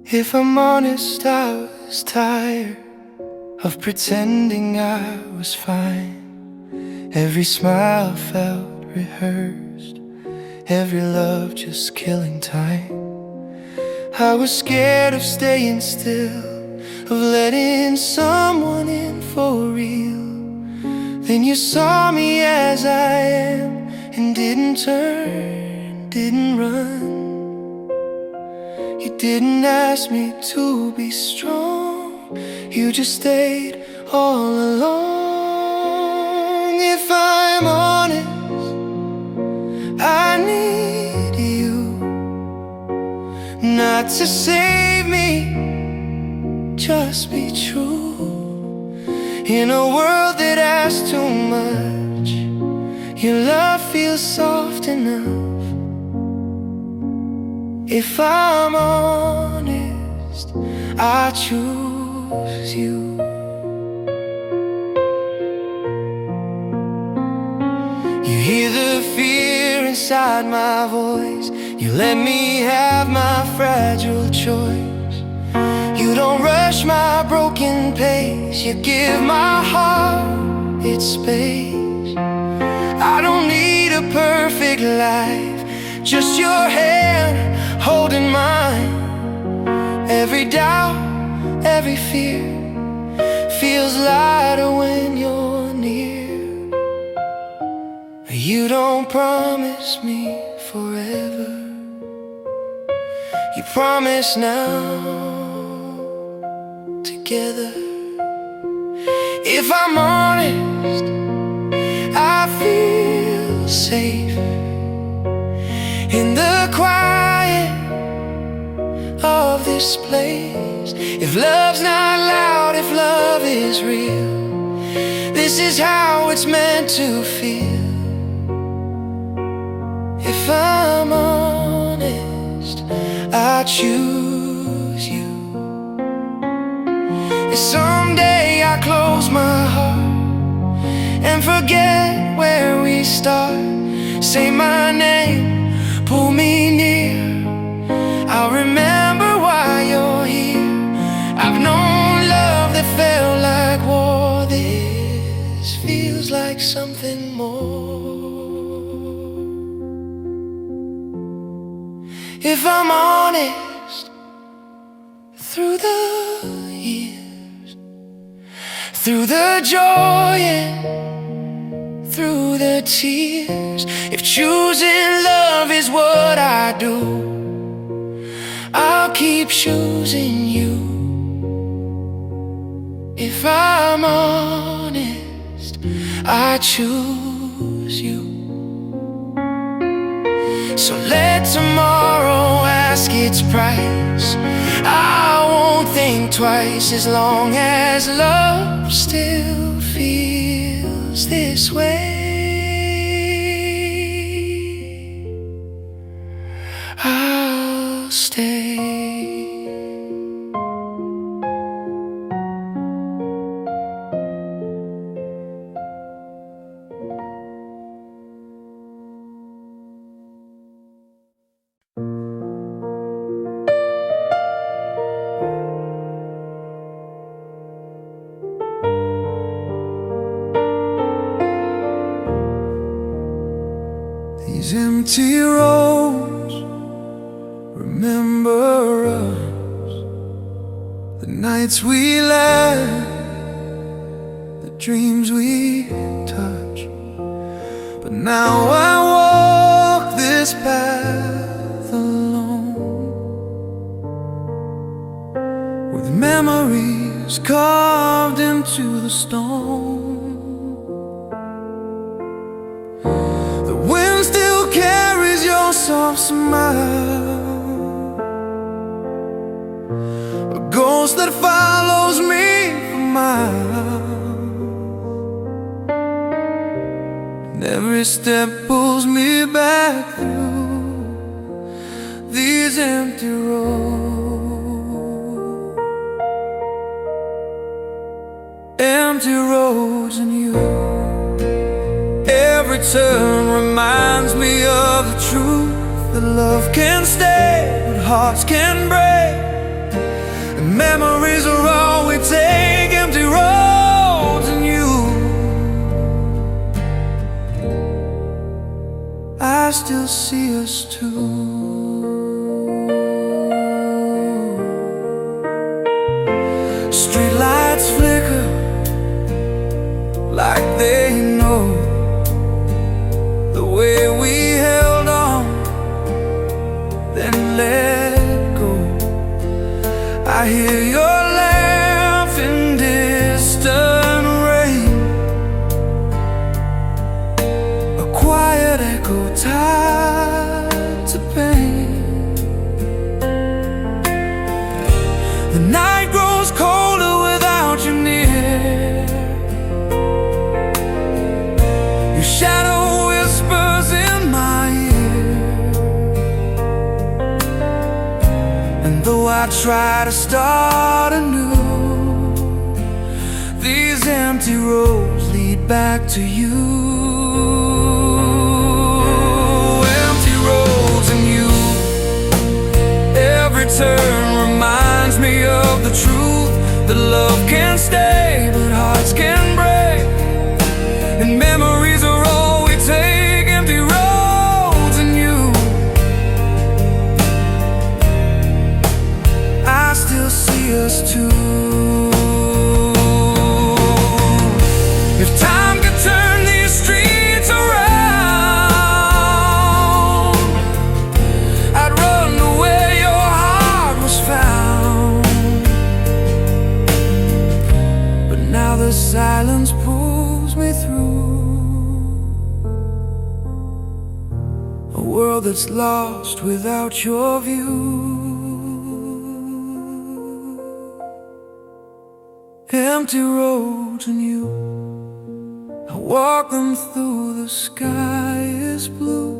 If I'm honest, I was tired of pretending I was fine. Every smile felt rehearsed, every love just killing time. I was scared of staying still, of letting someone in for real. Then you saw me as I am and didn't turn, didn't run. You didn't ask me to be strong, you just stayed all along. If I'm honest, I need you, not to save me, just be true. In a world that asks too much, your love feels soft enough. If I'm honest, I choose you. You hear the fear inside my voice, you let me have my fragile choice. You don't rush my broken pace, you give my heart its space. I don't need a perfect life, just your hand holding mine. Every doubt, every fear feels lighter when you're near. You don't promise me forever, you promise now, together. If I'm honest, I feel safe in the quiet of this place. If love's not loud, if love is real, this is how it's meant to feel. If I'm honest, I choose you. And someday I close my heart and forget where we start. Say my name, pull me near, I'll remember why you're here. I've known love that felt like war, this feels like something more. If I'm honest, through the years, through the joy and through the tears, if choosing love is what I do, I'll keep choosing you. If I'm honest, I choose you. So let tomorrow ask its price, I won't think twice, as long as love still feels this way. I'll stay. These empty roads remember us, the nights we laughed, the dreams we touched. But now I walk this path alone, with memories carved into the stone. The wind still carries your soft smile, a ghost that follows me for miles, and every step pulls me back through these empty roads. Empty roads and you. Every turn reminds me of the truth, that love can stay, but hearts can break. I still see us two. Streetlights flicker like they know the way we held on, then let go. I hear your laugh in distant rain, a quiet echo tied to pain. The night grows colder without you near. Your shadow whispers in my ear, and though I try to start anew, these empty roads lead back to you. Empty roads and you. Every turn reminds me of the truth, that love can stay but hearts can break, and memories are all we take. Empty roads and you. I still see us two. If time could turn these streets around, I'd run to where your heart was found. But now the silence pulls me through a world that's lost without your view. Empty roads and you. I walk them through, the sky is blue,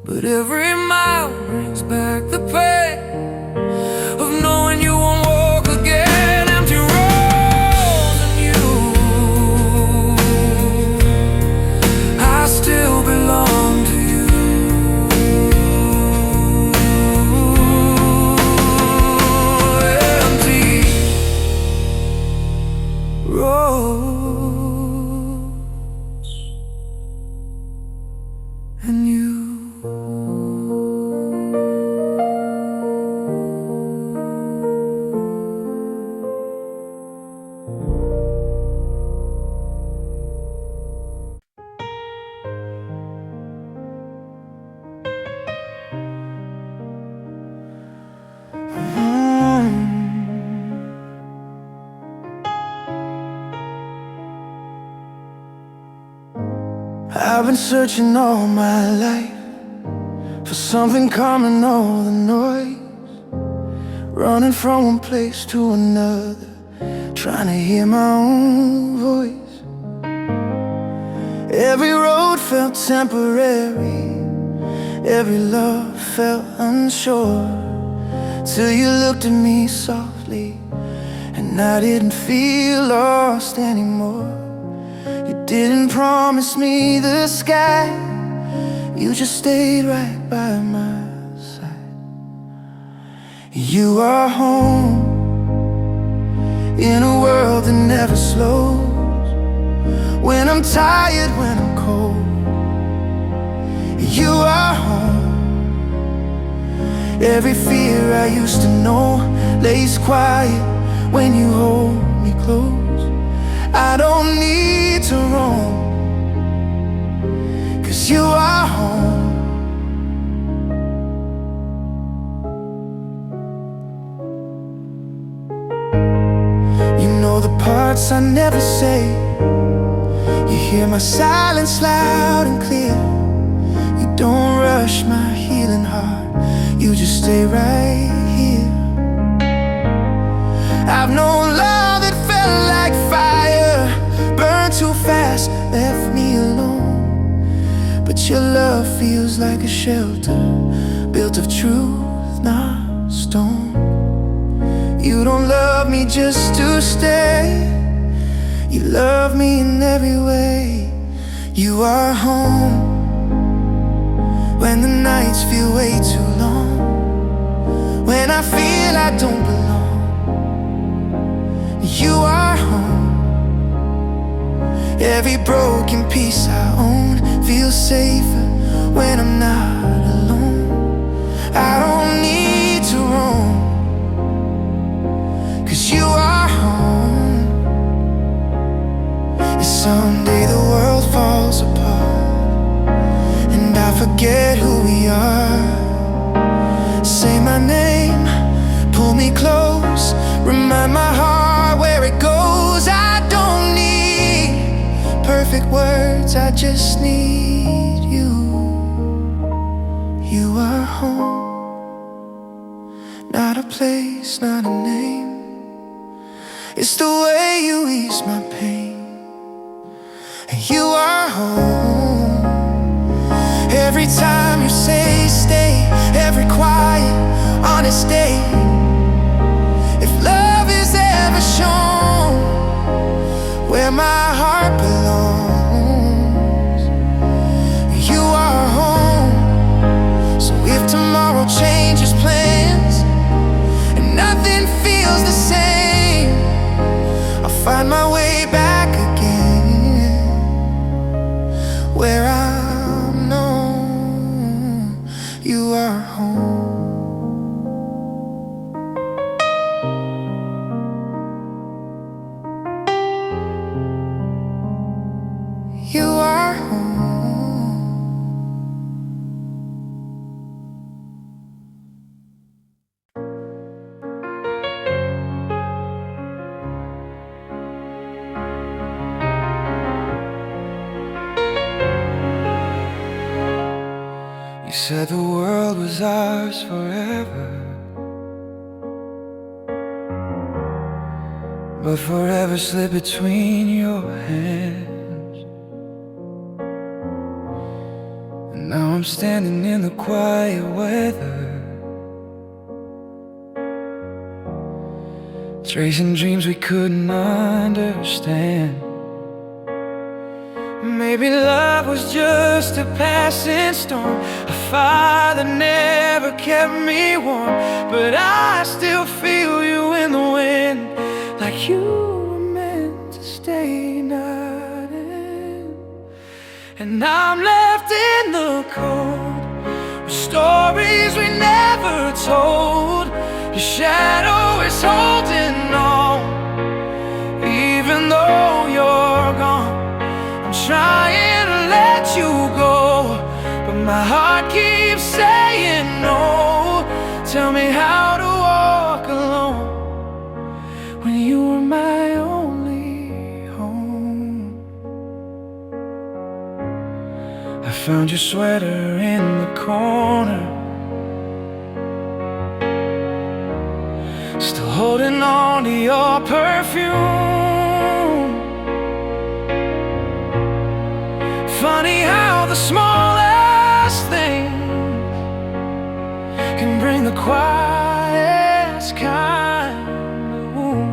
but every mile brings back the pain of knowing you won't walk again. Empty roads and you. I still belong to you. Empty roads and you. I've been searching all my life for something calming all the noise, running from one place to another, trying to hear my own voice. Every road felt temporary, every love felt unsure, till you looked at me softly and I didn't feel lost anymore. You didn't promise me the sky, you just stayed right by my side. You are home in a world that never slows. When I'm tired, when I'm cold, you are home. Every fear I used to know lays quiet when you hold me close. I don't need to roam, 'cause you are home. You know the parts I never say, you hear my silence loud and clear. You don't rush my healing heart, you just stay right here. I've known love that felt like fire, burned too fast, left me alone. But your love feels like a shelter, built of truth, not stone. You don't love me just to stay, you love me in every way. You are home when the nights feel way too long, when I feel I don't belong. You are home. Every broken piece I own feels safer when I'm not alone. I don't need to roam, 'cause you are home. And someday the world falls apart and I forget who we are. Say my name, pull me close, remind my heart where it goes. I don't need perfect words, I just need you. You are home, not a place, not a name. It's the way you ease my pain. You are home. Every time you say stay, every quiet, honest day. If love is ever shown where my heart belongs, you are home. So if tomorrow changes plans and nothing feels the same, I'll find my way back again, where I'm known. You are home. You are home. You said the world was ours forever, but forever slipped between your hands. And now I'm standing in the quiet weather, tracing dreams we couldn't understand. Maybe love was just a passing storm, a fire that never kept me warm. But I still feel you in the wind, like you were meant to stay, not end. And I'm left in the cold with stories we never told. Your shadow is holding on, even though you're gone. I'm trying to let you go, but my heart keeps saying no. Tell me how to walk alone when you were my only home. I found your sweater in the corner, still holding on to your perfume. Funny how the smallest thing can bring the quietest kind of wound.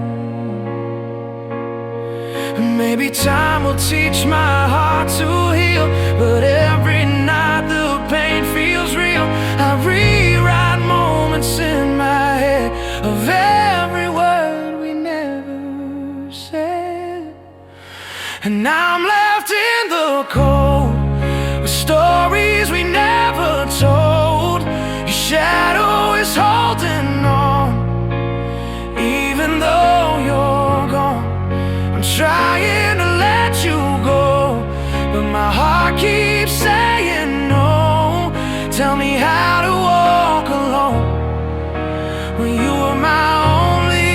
Maybe time will teach my heart to heal, but every night the pain feels real. I rewrite moments in my head of every word we never said. And now I'm left in the cold with stories we never told. Your shadow is holding on, even though you're gone. I'm trying to let you go, but my heart keeps saying no. Tell me how to walk alone when you were my only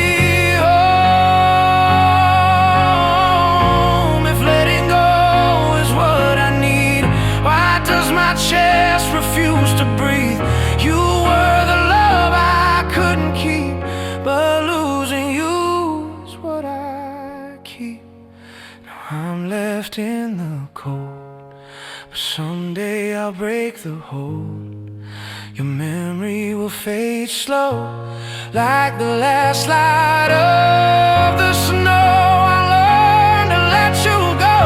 home. If letting go is what I need, why does my chest refuse to breathe? You were the love I couldn't keep, but losing you is what I keep. Now I'm left in the cold, but someday I'll break the hold. Your memory will fade slow, like the last light of the snow. I learned to let you go,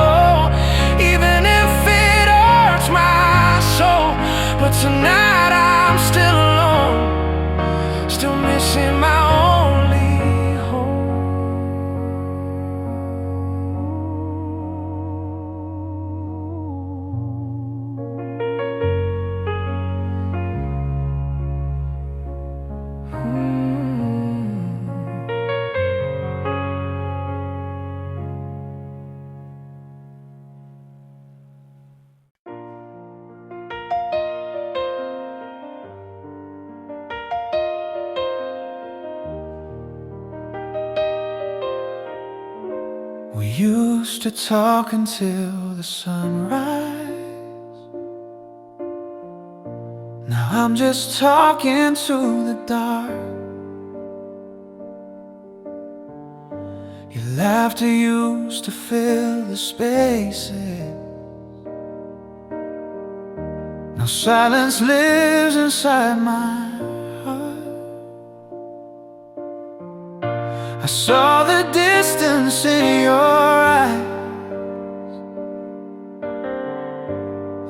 even if it hurts my soul. But tonight I'm still alone, still missing my only home. used to talk until the sunrise. Now I'm just talking to the dark. Your laughter used to fill the spaces. Now silence lives inside my heart. I saw the distance in your eyes,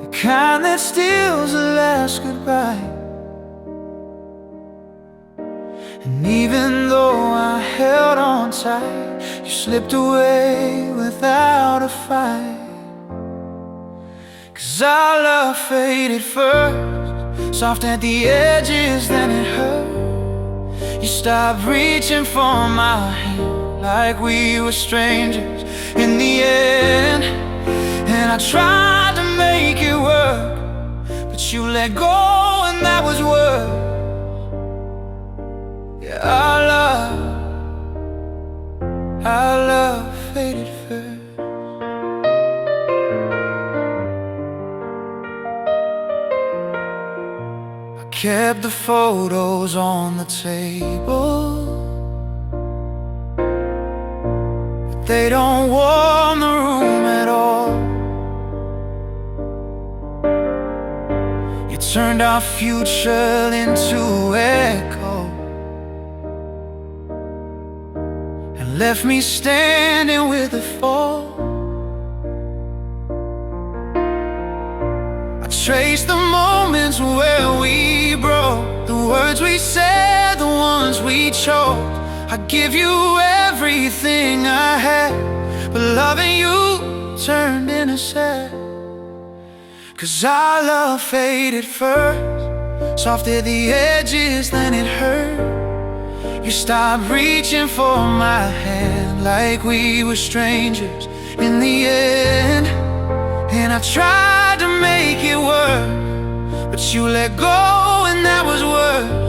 the kind that steals the last goodbye. And even though I held on tight, you slipped away without a fight. 'Cause our love faded first, soft at the edges, then it hurt. You stopped reaching for my hand like we were strangers in the end. And I tried to make it work, but you let go and that was worse. Yeah, our love faded first. I kept the photos on the table, but they don't warm the room at all. You turned our future into echo, left me standing with the fall. I traced the moments where we broke, the words we said, the ones we chose. I give you everything I had, but loving you turned into sad. 'Cause our love faded first, soft at the edges, then it hurt. You stopped reaching for my hand like we were strangers in the end. And I tried to make it work, but you let go and that was worse.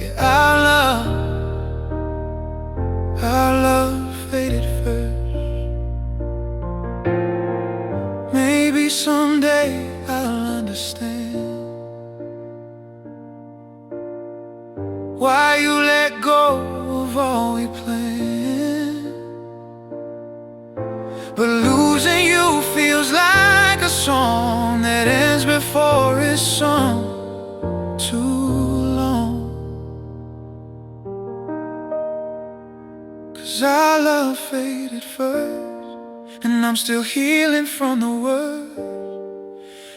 Yeah, our love faded first. Maybe someday I'll understand why you let go of all we planned. But losing you feels like a song that ends before it's sung too long. 'Cause our love faded first, and I'm still healing from the words.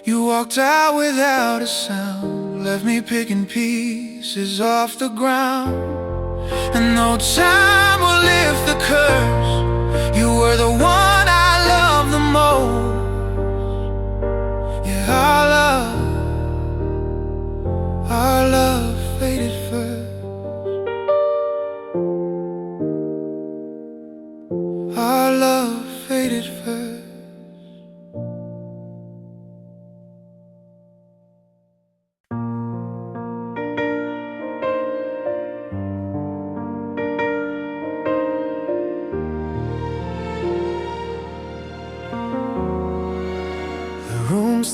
You walked out without a sound, left me picking pieces off the ground. And no time will lift the curse, you were the one I loved the most. Yeah, our love faded first. Our love faded first.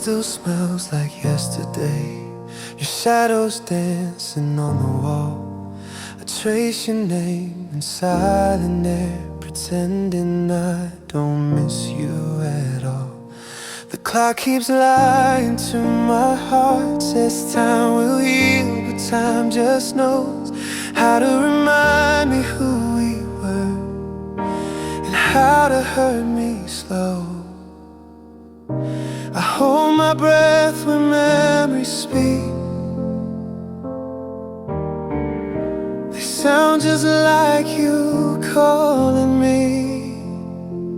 Still smells like yesterday, your shadows dancing on the wall. I trace your name in silent air, pretending I don't miss you at all. The clock keeps lying to my heart, says time will heal, but time just knows how to remind me who we were and how to hurt me slow. I hold my breath when memories speak. They sound just like you calling me.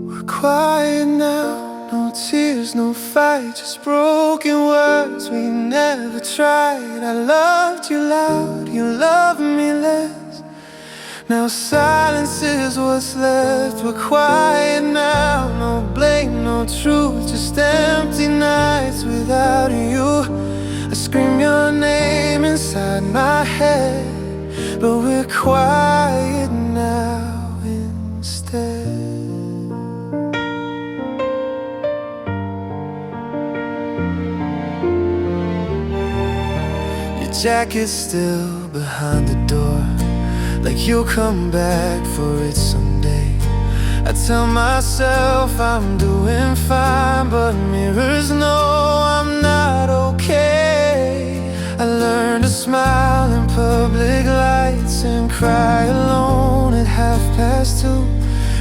We're quiet now, no tears, no fight, just broken words we never tried. I loved you loud, you loved me less. Now silence is what's left. We're quiet now, no blame, no truth, just empty nights without you. I scream your name inside my head, but we're quiet now instead. jacket's still behind the door, like you'll come back for it someday. I tell myself I'm doing fine, but mirrors know I'm not okay. I learned to smile in public lights and cry alone at 2:30.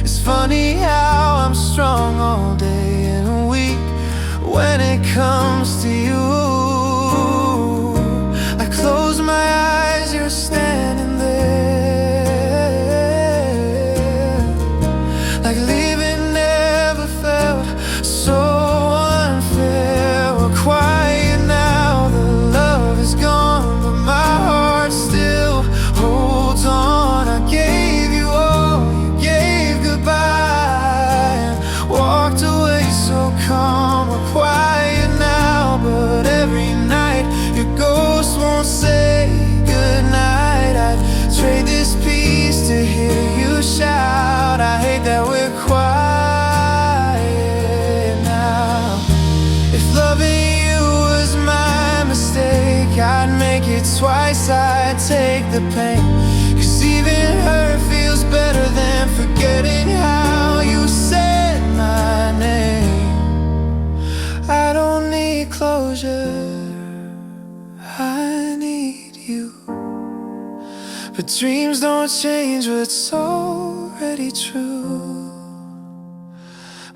It's funny how I'm strong all day and weak when it comes to you. I close my eyes, you're standing there, like leaving never felt so unfair. We're quiet now, the love is gone, but my heart still holds on. I gave you all, you gave goodbye, and walked away so calm. We're quiet now, but every night your ghost won't say goodnight. I'd trade this peace to hear you shout. I hate that we're quiet now. If loving you was my mistake, I'd make it twice, I'd take the pain. 'Cause even hurt feels better than forgetting how you said my name. I don't need closure, I need you. But dreams don't change what's already true.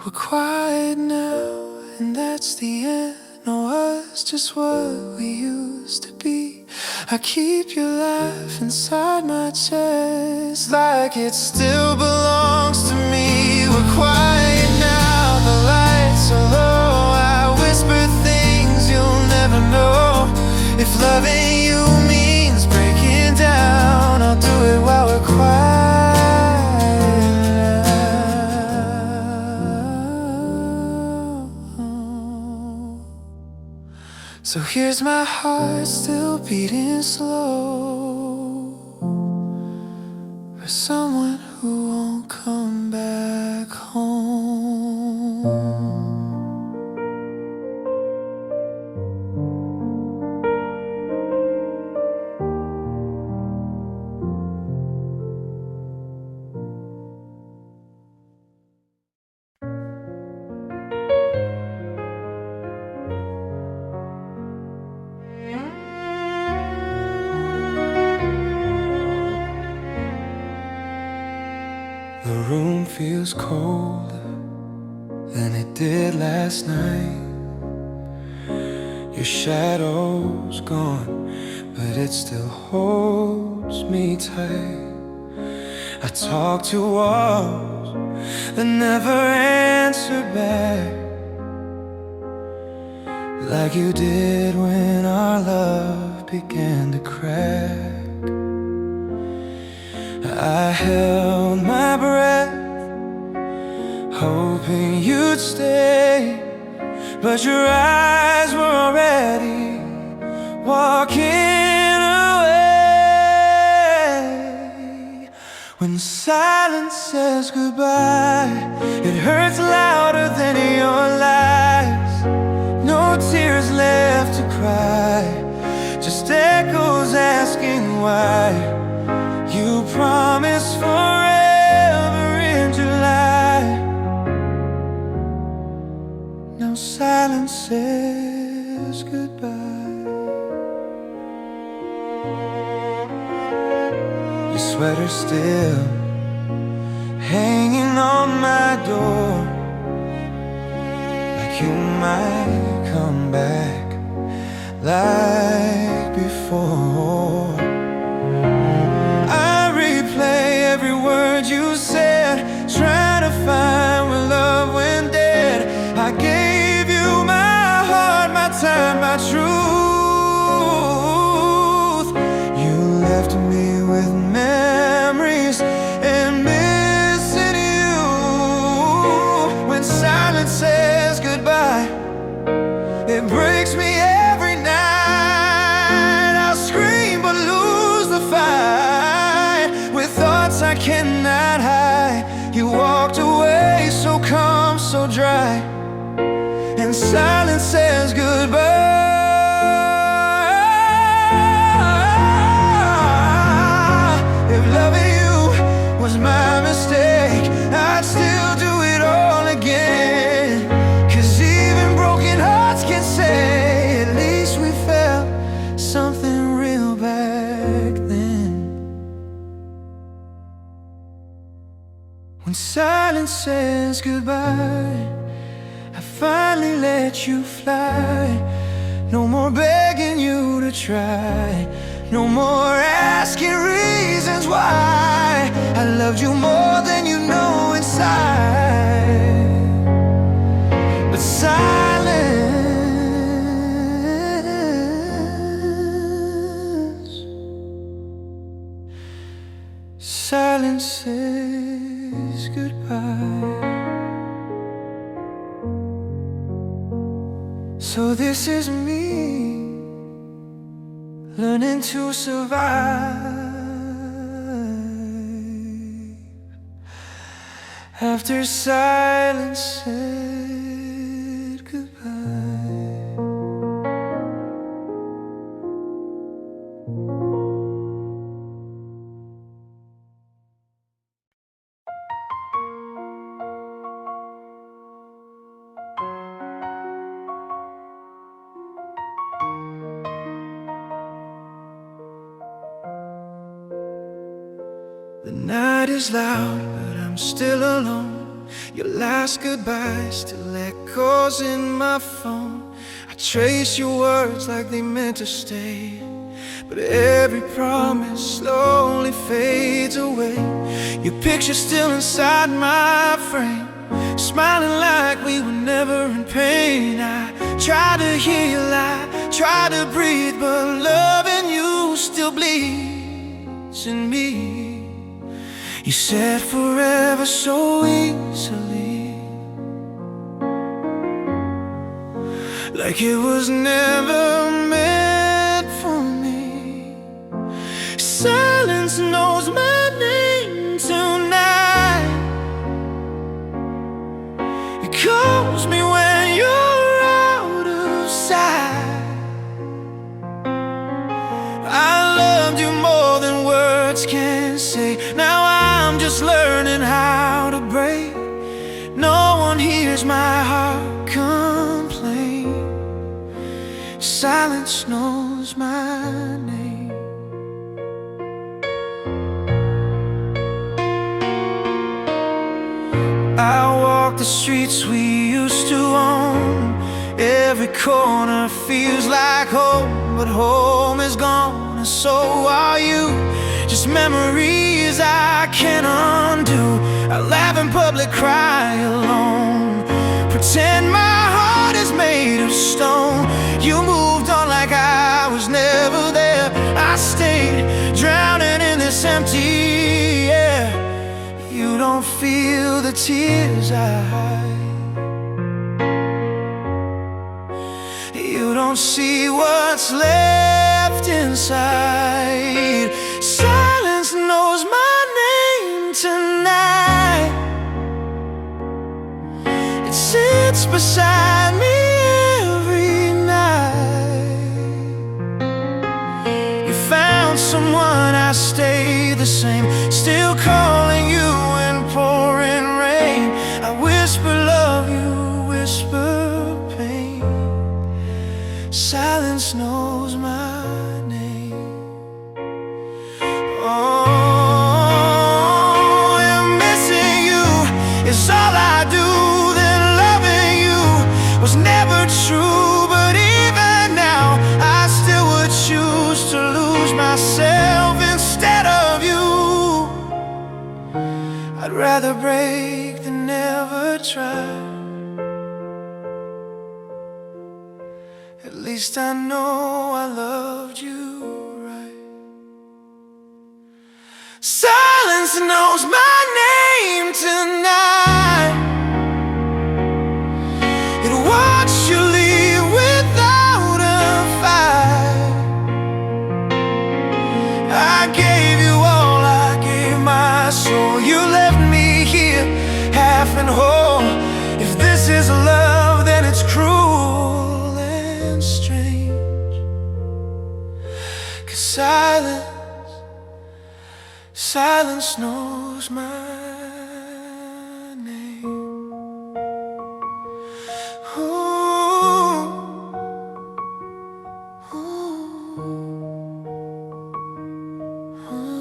We're quiet now, and that's the end. No, us, just what we used to be. I keep your laugh inside my chest, like it still belongs to me. We're quiet now, the lights are low. I whisper things you'll never know. If loving you means breaking down, I'll do it while we're quiet now. So here's my heart still beating slow for someone who won't come back home. The room feels colder than it did last night. Your shadow's gone, but it still holds me tight. I talk to walls that never answer back, like you did when our love began to crack. I held my breath, hoping you'd stay, but your eyes were already walking away. When silence says goodbye, it hurts louder than your lies. No tears left to cry, just echoes asking why. You promised forever in July. Now silence says goodbye. Your sweater still hanging on my door, like you might come back like before. Every word you said, trying to find where love went dead. I gave you my heart, my time, my truth. You left me with memories and missing you. When silence says goodbye, it breaks me every night. I'll scream but lose the fight, with thoughts I cannot hide. You walked away so calm, so dry, and silence says goodbye. loving you was my mistake, I'd still do it all again. 'Cause even broken hearts can say at least we felt something real back then. When silence says goodbye, I finally let you fly. No more begging you to try, no more asking reasons why. I loved you more than you know inside. But silence says goodbye. So this is me, learning to survive after silence said goodbye. The night is loud, but I'm still alone. Your last goodbye still echoes in my phone. I trace your words like they meant to stay, but every promise slowly fades away. Your picture's still inside my frame, smiling like we were never in pain. I try to heal, I try to breathe, but loving you still bleeds in me. You said forever so easily, like it was never meant for me. Silence knows my name tonight. It calls me when you're out of sight. I loved you more than words can say. Now I'm just learning how to break. No one hears my heart complain. Silence knows my name. I walk the streets we used to own. Every corner feels like home, but home is gone, and so are you. Just memories I can't undo. I laugh in public, cry alone, pretend my heart is made of stone. You moved on like I was never there. I stayed drowning in this empty air. You don't feel the tears I hide. You don't see what's left inside. Silence knows my name tonight. It sits beside me every night. You found someone, I stay the same, still calling you in pouring rain. I whisper love, you whisper pain. Silence knows my name. Oh, and missing you is all I do. Then loving you was never true, but even now I still would choose to lose myself instead of you. I'd rather break than never try. At least I know I loved you right. Silence knows my name tonight. It watched you leave without a fight. I gave you all, I gave my soul. You left me here half and whole. If this is love, then it's cruel and strange. 'Cause silence silence knows my name. Ooh, ooh, ooh.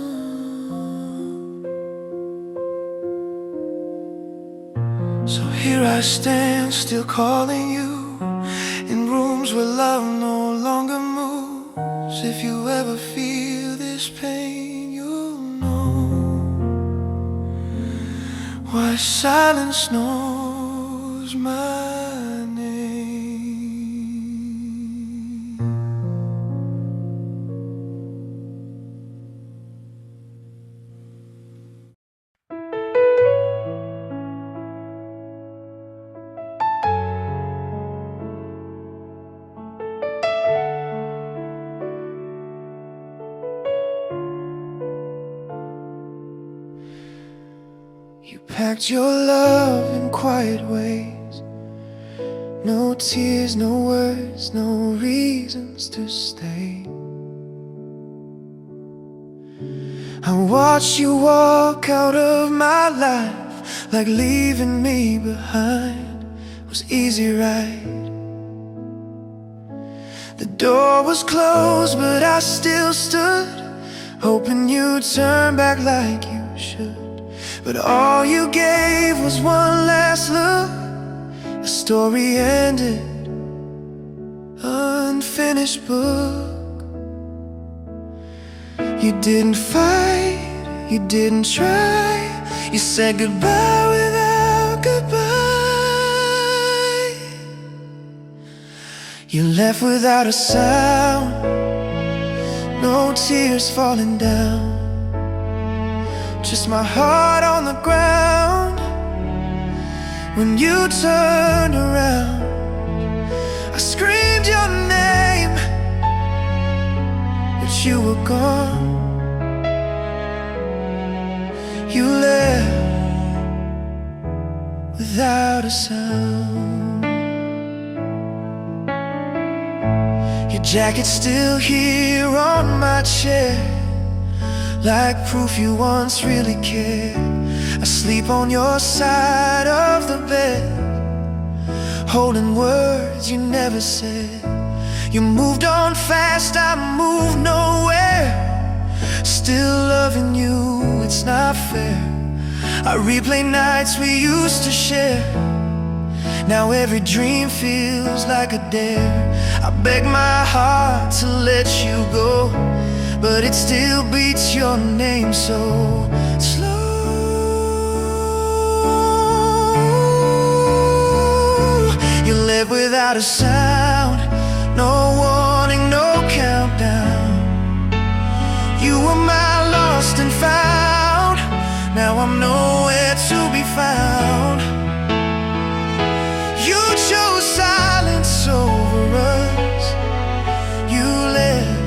So here I stand, still calling you, in rooms where love no longer moves. If you ever feel this pain, you'll know why silence knows my name. You packed your love in quiet ways. No tears, no words, no reasons to stay. I watched you walk out of my life, like leaving me behind was easy, right? The door was closed, but I still stood, hoping you'd turn back like you should. But all you gave was one last look. The story ended, unfinished book. You didn't fight, you didn't try. You said goodbye without goodbye. You left without a sound, no tears falling down, just my heart on the ground. When you turned around, I screamed your name, but you were gone. You left without a sound. Your jacket's still here on my chair, like proof you once really cared. I sleep on your side of the bed, holding words you never said. You moved on fast, I moved nowhere. Still loving you, it's not fair. I replay nights we used to share. Now every dream feels like a dare. I beg my heart to let you go, but it still beats your name so slow. You left without a sound, no warning, no countdown. You were my lost and found. Now I'm nowhere to be found. You chose silence over us. You left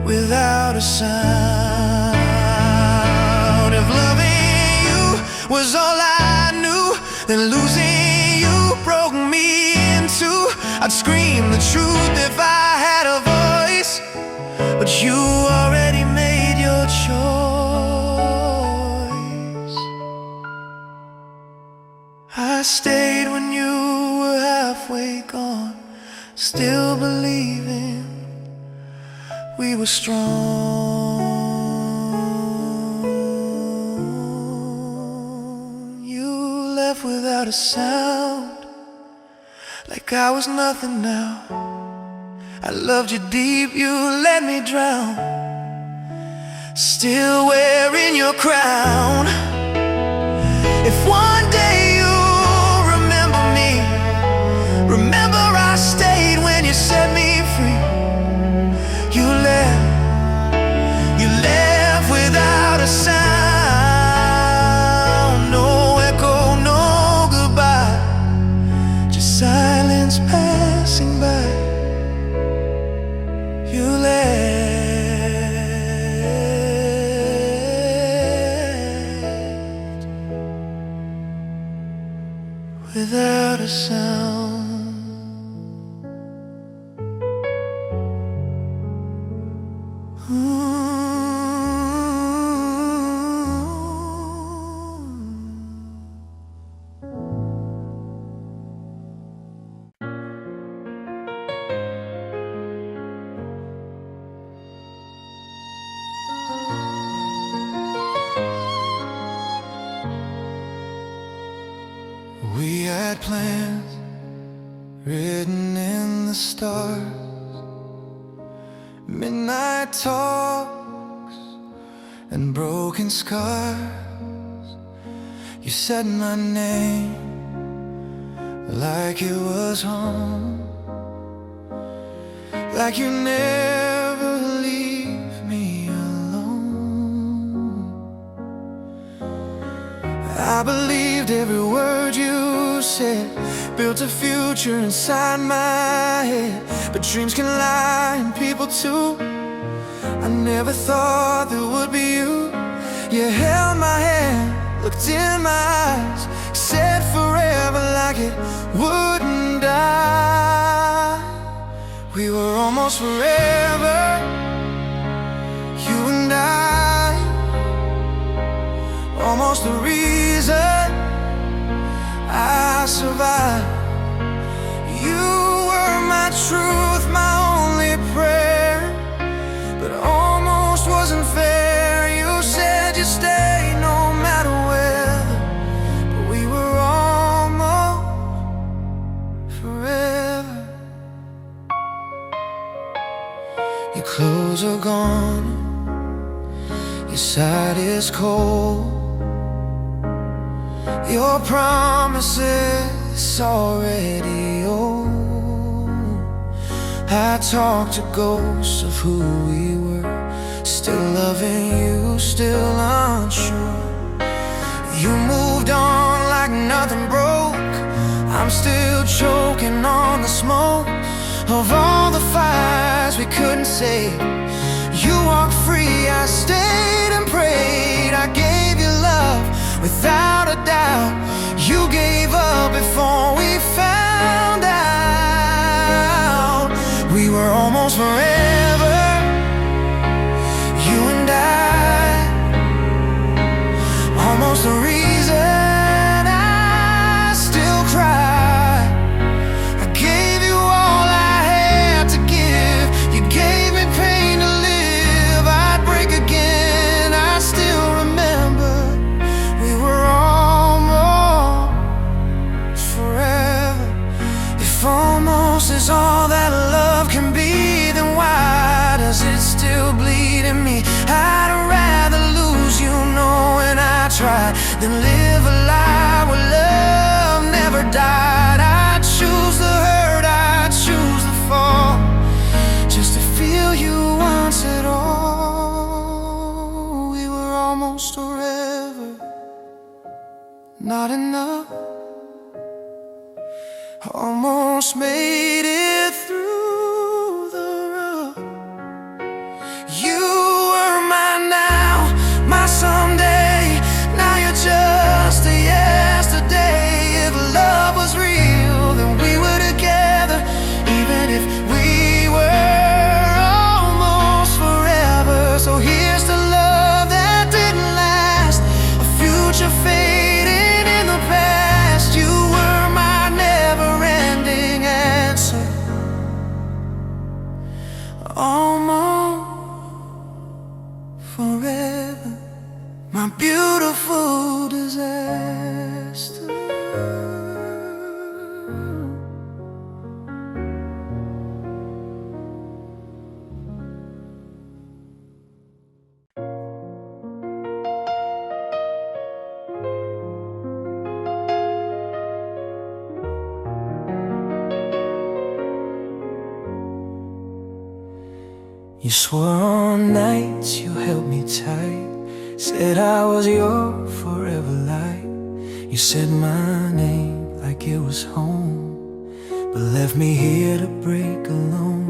without a sound. If loving you was all I knew, then losing you broke me in two. I'd scream the truth if I had a voice, but you already made your choice. I stayed when you were halfway gone, still believing we were strong. You left without a sound, like I was nothing now. I loved you deep, you let me drown, still wearing your crown. If one day you'll remember me, remember I stayed when you set me free. You left without a sound, no echo, no goodbye, just silence passing by. You left without a sound. We had plans written in the stars, midnight talks and broken scars. You said my name like it was home, like you never leave me alone. I believed every word you said, built a future inside my head. But dreams can lie and people too. I never thought there would be you. You held my hand, looked in my eyes, said forever like it wouldn't die. We were almost forever, you and I, almost the reason I survived. You were my truth, my only prayer, but almost wasn't fair. You said you'd stay no matter whether, but we were almost forever. Your clothes are gone, your side is cold, your promises already old. I talk to ghosts of who we were, still loving you, still unsure. You moved on like nothing broke, I'm still choking on the smoke of all the fires we couldn't save. You walked free, I stayed and prayed. I gave you love without a doubt. You gave up before we found out. We were almost forever, you and I, almost the reason I still cry. I gave you all I had to give. You gave me pain to live. I'd break again, I still remember. We were almost forever. If almost is all that love can be, then why does it still bleed in me? I'd rather lose you knowing I tried than live a lie where love never died. I'd choose the hurt, I'd choose the fall, just to feel you once at all. We were almost forever, not enough. Almost made it through the rough. You were my now, my someday. Now you're just a yesterday. If love was real, then we were together, even if we were almost forever. So here's to love that didn't last, a future fading in the past. You were my never-ending answer, almost forever, my beautiful disaster. You swore on nights you held me tight, said I was your forever light. You said my name like it was home, but left me here to break alone.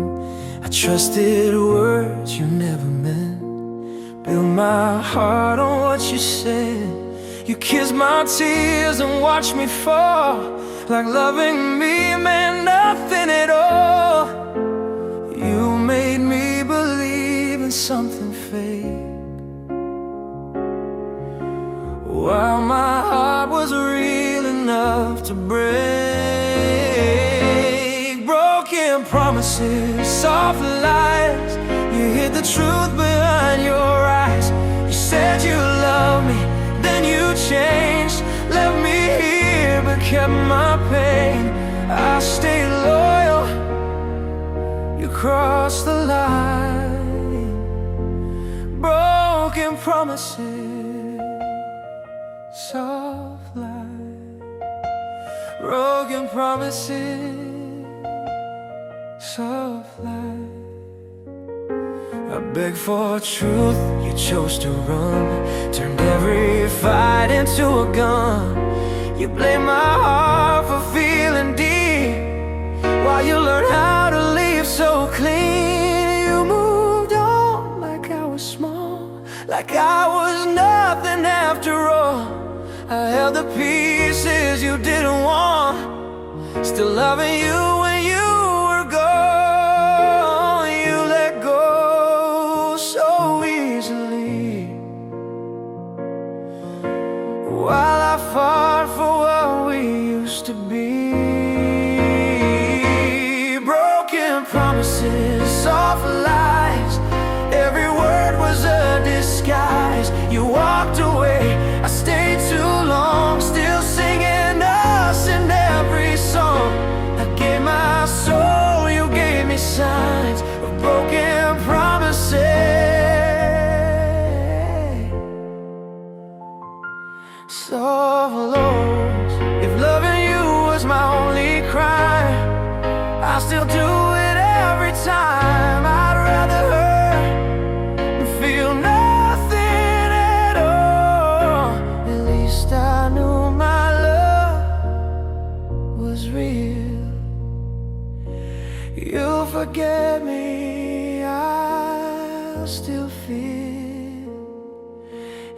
I trusted words you never meant, built my heart on what you said. You kissed my tears and watched me fall, like loving me meant nothing at all. You made me believe in something promises, soft lies. You hid the truth behind your eyes. You said you loved me, then you changed. Left me here but kept my pain. I stayed loyal, you crossed the line. Broken promises, soft lies. Broken promises, soft lies. I begged for truth, you chose to run. Turned every fight into a gun. You blame my heart for feeling deep, while you learned how to leave so clean. You moved on like I was small, like I was nothing after all. I held the pieces you didn't want, still loving you when you were gone. You let go so easily, while I fought for what we used to be. Broken promises, soft lies. Every word was a disguise. You walked away, I stayed too long, still singing us in every song. I gave my soul, you gave me signs of broken promises. Soft lows. If loving you was my only crime, I still do it every time. I'd rather hurt than feel nothing at all. At least I knew my love was real. You'll forget me, I'll still feel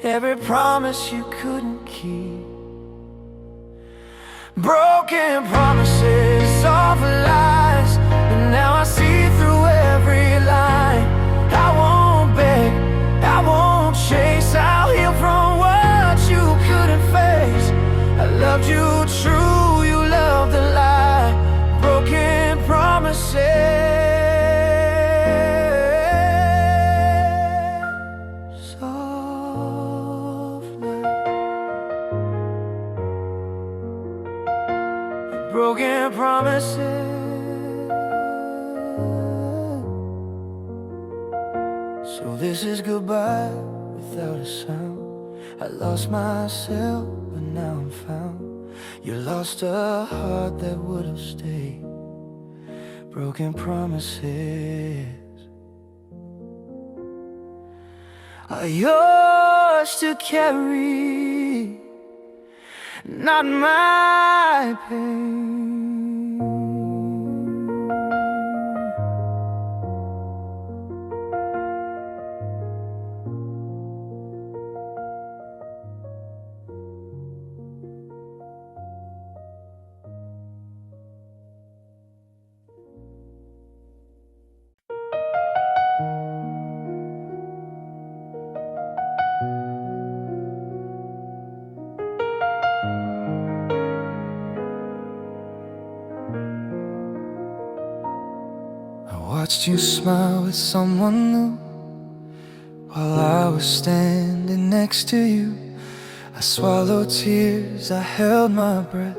every promise you couldn't keep. Broken promises, soft lies. But now I see through every line. I won't beg, I won't chase. I'll heal from what you couldn't face. I loved you true, you loved the lie. Broken promises, soft lies. Broken promises. So this is goodbye without a sound. I lost myself, but now I'm found. You lost a heart that would have stayed. Broken promises are yours to carry, not my pain. Watched you smile with someone new while I was standing next to you. I swallowed tears, I held my breath,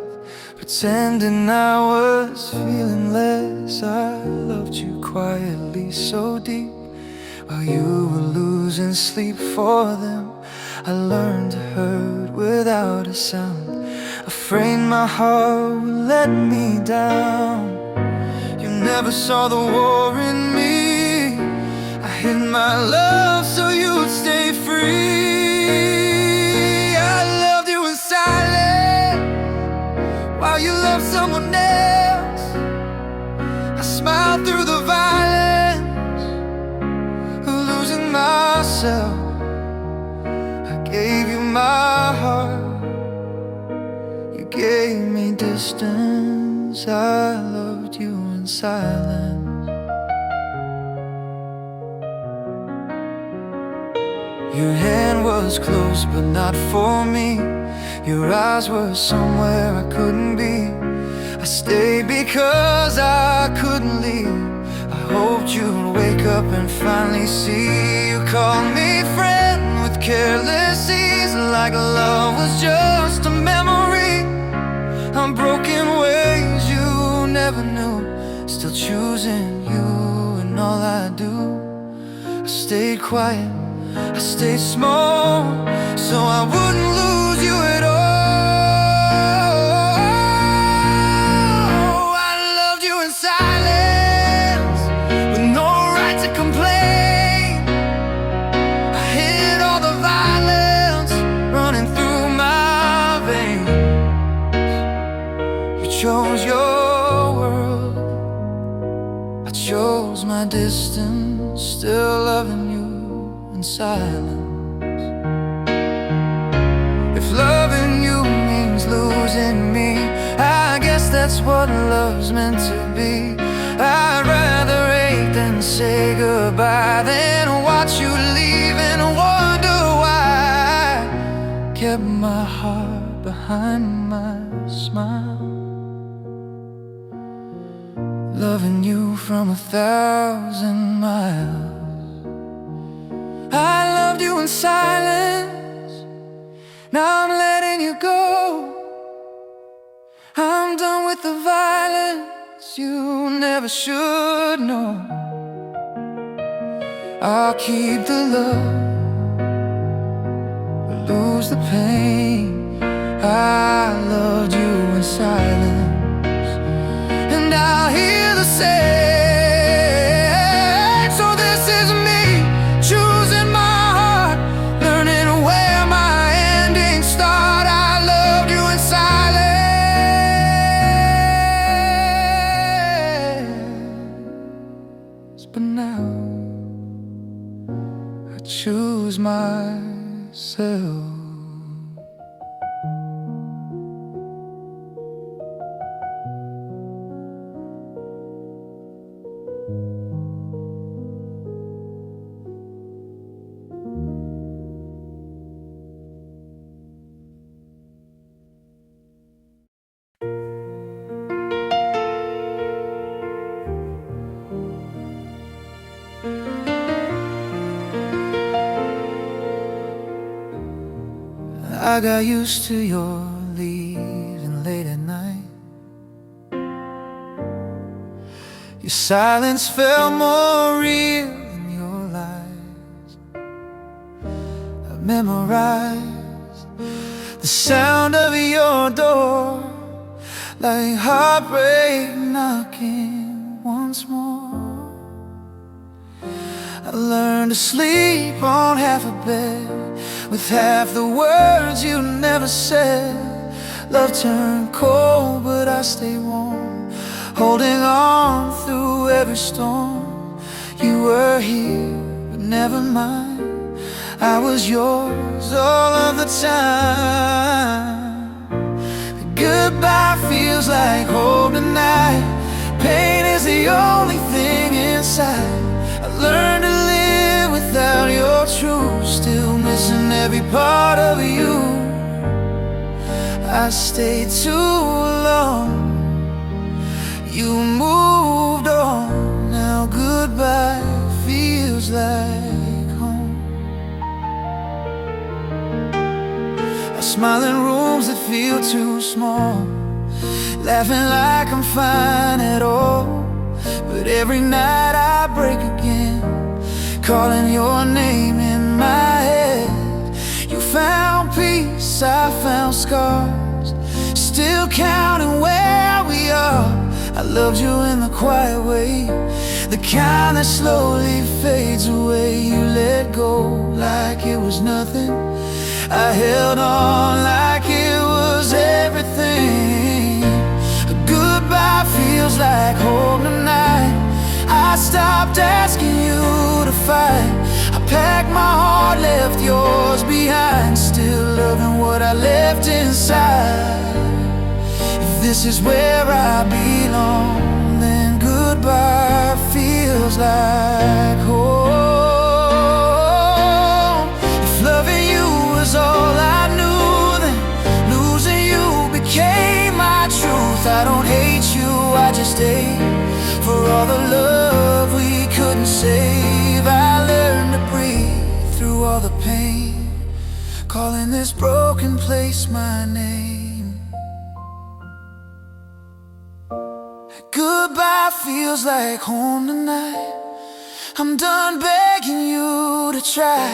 pretending I was feeling less. I loved you quietly so deep, while you were losing sleep for them. I learned to hurt without a sound, afraid my heart would let me down. Never saw the war in me. I hid my love so you'd stay free. I loved you in silence while you loved someone else. I smiled through the violence of losing myself. I gave you my heart, you gave me distance. I loved you in silence. Your hand was close but not for me. Your eyes were somewhere I couldn't be. I stayed because I couldn't leave. hoped you'd wake up and finally see. You called me friend with careless ease, like love was just a memory. I'm broken ways you never knew, still choosing you in all I do. I stayed quiet, I stayed small, so I wouldn't lose you at all. I loved you in silence, with no right to complain. I hid all the violence running through my veins. You chose your world, I chose my distance, still loving you in silence. If loving you means losing me, I guess that's what love's meant to be. I'd rather hate than say goodbye, than watch you leave and wonder why I kept my heart behind my smile. Loving you from 1,000 miles. I loved you in silence, now I'm letting you go. I'm done with the violence, you never should know. I'll keep the love, but lose the pain. I loved you in silence, and I'll hear the same. But now I choose myself. I got used to your leaving late at night. Your silence felt more real than your lies. I memorized the sound of your door, like heartbreak knocking once more. I learned to sleep on half a bed, with half the words you never said. Love turned cold, but I stay warm, holding on through every storm. You were here, but never mine. I was yours all of the time. Goodbye feels like home tonight. Pain is the only thing inside. I learned to live without your truth, still missing every part of you. I stayed too long, you moved on. Now goodbye feels like home. I smile in rooms that feel too small, laughing like I'm fine at all. But every night I break again, calling your name in my head. You found peace, I found scars, still counting where we are. I loved you in the quiet way, the kind that slowly fades away. You let go like it was nothing, I held on like it was everything. Goodbye feels like home tonight. I stopped asking you to fight. I packed my heart, left yours behind, still loving what I left inside. If this is where I belong, then goodbye feels like home. If loving you was all I knew, then losing you became my truth. I don't hate you, I just hate for all the love we save. I learned to breathe through all the pain, calling this broken place my name. Goodbye feels like home tonight. I'm done begging you to try.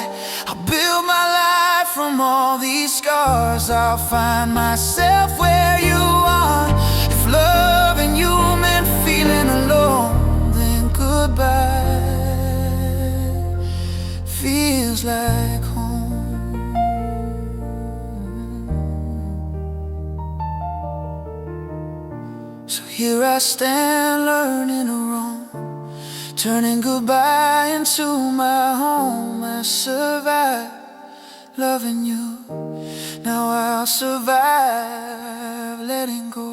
I'll build my life from all these scars. I'll find myself where you are. If loving you meant feeling alone, then goodbye feels like home. So here I stand, learning to roam, turning goodbye into my home. I survived loving you, now I'll survive letting go.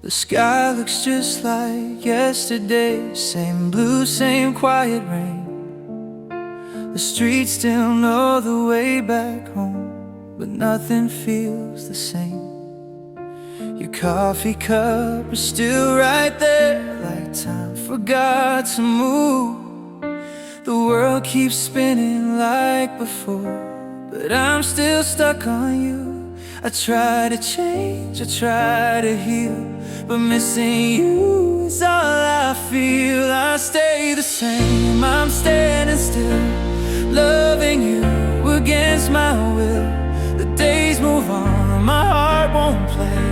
The sky looks just like yesterday, same blue, same quiet rain. The streets still know the way back home, but nothing feels the same. Your coffee cup is still right there, like time forgot to move. The world keeps spinning like before, but I'm still stuck on you. I try to change, I try to heal, but missing you is all I feel. I stay the same, I'm standing still, loving you against my will. The days move on, my heart won't play.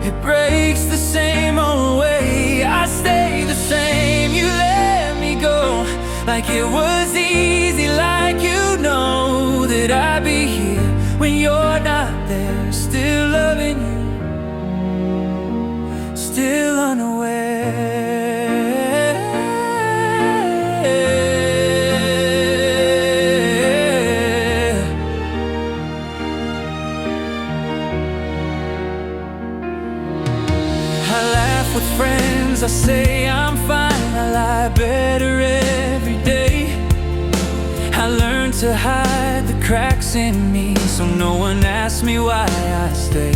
It breaks the same old way. I stay the same, you let me go, like it was easy, like you know that I'd be here when you're not there. Still loving you, still unaware. I laugh with friends, I say I'm fine, I lie better every day. I learned to hide the cracks in me, so no one asks me why I stay.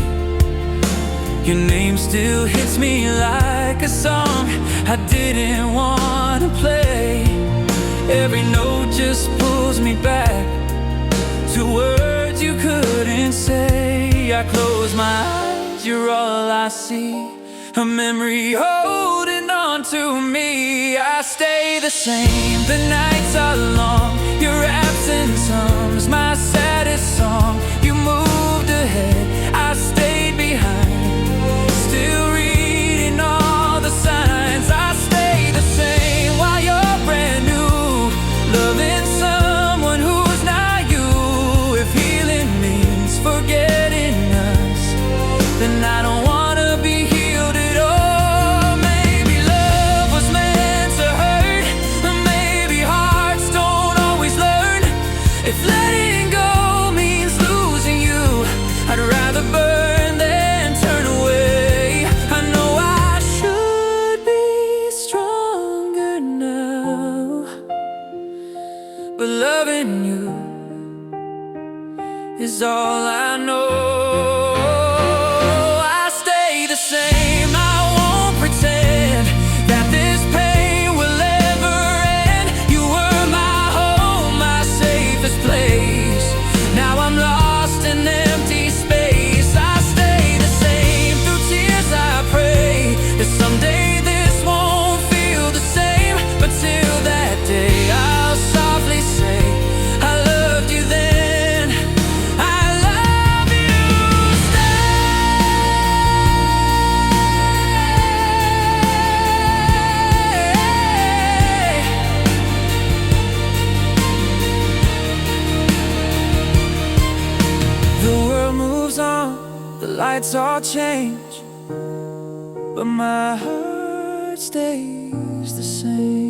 Your name still hits me like a song I didn't want to play. Every note just pulls me back to words you couldn't say. I close my eyes, you're all I see, a memory holding on to me. I stay the same, the nights are long, your absence hums my saddest song. You moved ahead, I stayed behind, still reading all the signs. I stay the same while you're brand new, loving someone who's not you. If healing means forgetting us, then I don't wanna be healed at all. Maybe love was meant to hurt, maybe hearts don't always learn. If letting go means losing you, I'd rather burn than turn away. I know I should be stronger now, but loving you is all I know. I stay the same, I won't pretend that this pain will ever end. You were my home, my safest place. Now I'm lost in empty space. I stay the same, through tears I pray that someday this won't feel the same. But till that day I'll softly say I loved you then, I love you stay. The world moves on, the lights all change, but my heart stays the same.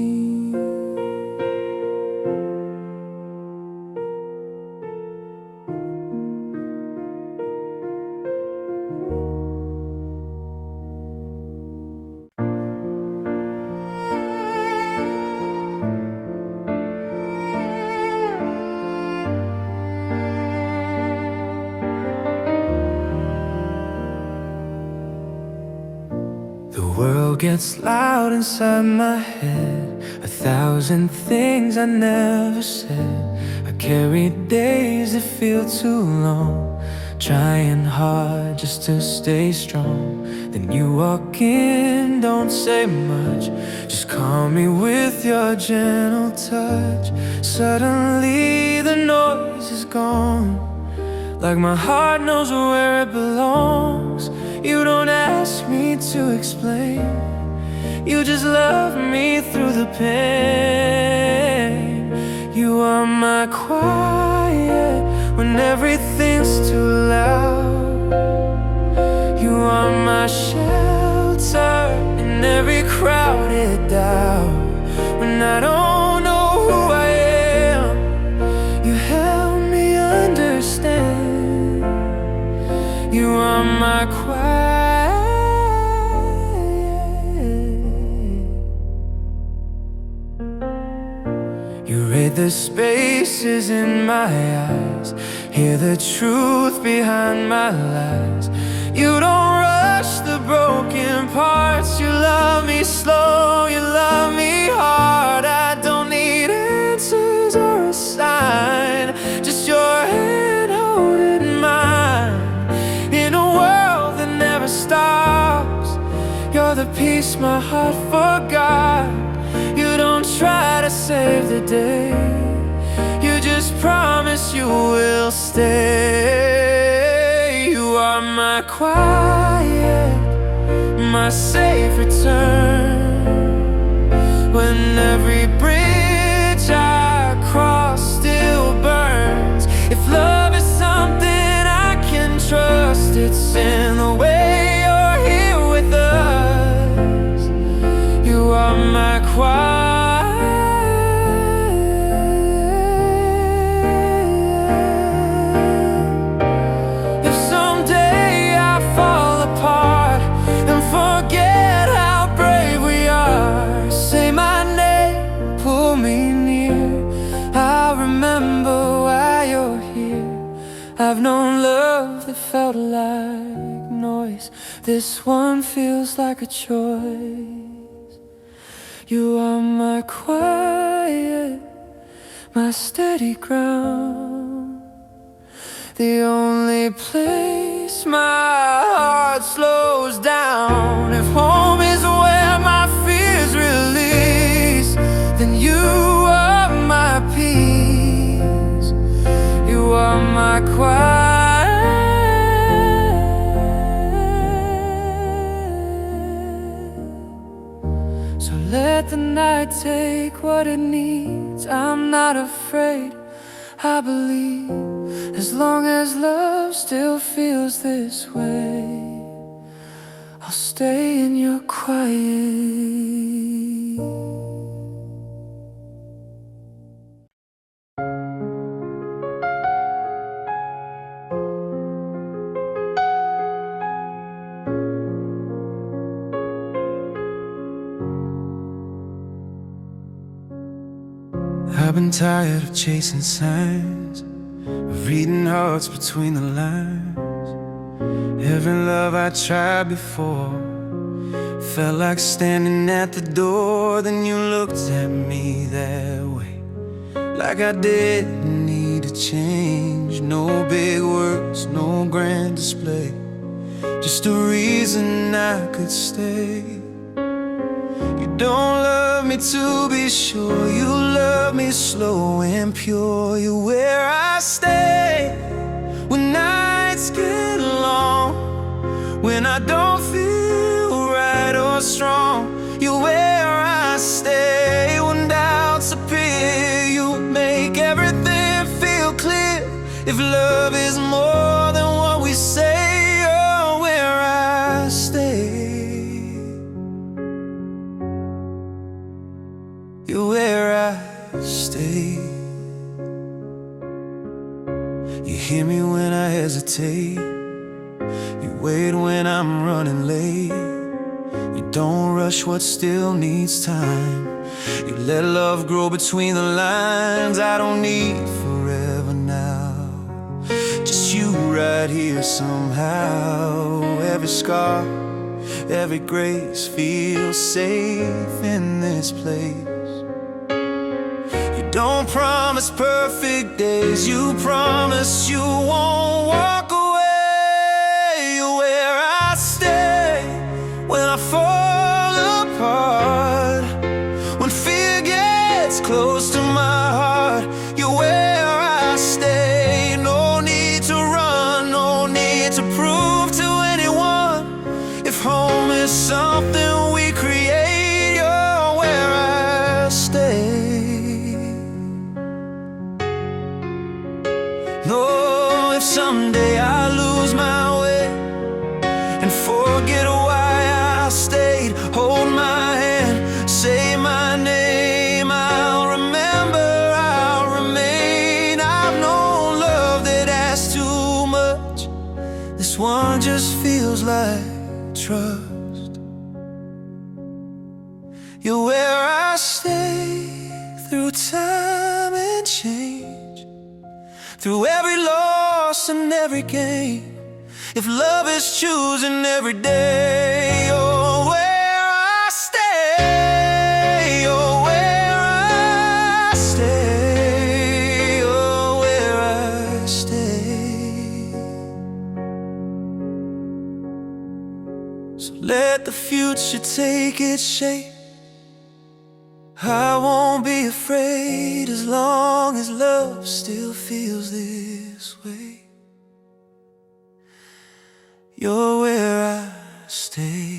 The world gets loud inside my head, 1,000 things I never said. I carry days that feel too long, trying hard just to stay strong. Then you walk in, don't say much, just calm me with your gentle touch. Suddenly the noise is gone, like my heart knows where it belongs. You don't ask me to explain, you just love me through the pain. You are my quiet when everything's too loud. You are my shelter in every crowded doubt. When I don't know who I am, you help me understand. You are my quiet. You read the spaces in my eyes, hear the truth behind my lies. You don't rush the broken parts. You love me slow, you love me hard. I don't need answers or a sign, just your hand holding mine. In a world that never stops, you're the peace my heart forgot. You don't try to save the day, you just promise you will stay. You are my quiet, my safe return. When every bridge I cross still burns. If love is something I can trust, it's in the way you're here with us. You are my quiet. I've known love that felt like noise. This one feels like a choice. You are my quiet, my steady ground, the only place my heart slows down. If home is where my fears release, then you are my peace. You are my quiet. So let the night take what it needs. I'm not afraid, I believe. As long as love still feels this way, I'll stay in your quiet. I've been tired of chasing signs, of reading hearts between the lines. Every love I tried before felt like standing at the door. Then you looked at me that way, like I didn't need to change. No big words, no grand display, just a reason I could stay. You don't love me to be sure, you love me slow and pure. You're where I stay when nights get long, when I don't feel right or strong. You're where I stay when doubts appear. You make everything feel clear. If love is more than what we say, you're where I stay. You're where I stay. You hear me when I hesitate, you wait when I'm running late. You don't rush what still needs time, you let love grow between the lines. I don't need forever now, just you right here somehow. Every scar, every grace feels safe in this place. You don't promise perfect days, you promise you won't walk away. You're where I stay when I fall apart, when fear gets close to my heart. You're where I stay. No need to run, no need to prove to anyone. If home is something we create, you're where I stay. No, if someday I lose my way and forget why I stayed, hold my hand, say my name, I'll remember, I'll remain. I've known love that asks too much. This one just feels like trust. You're where I stay through time and change, through every loss and every gain. If love is choosing every day, you're where I stay. You're where I stay. You're where I stay. So let the future take its shape. I won't be afraid as long as love still feels this way. You're where I stay.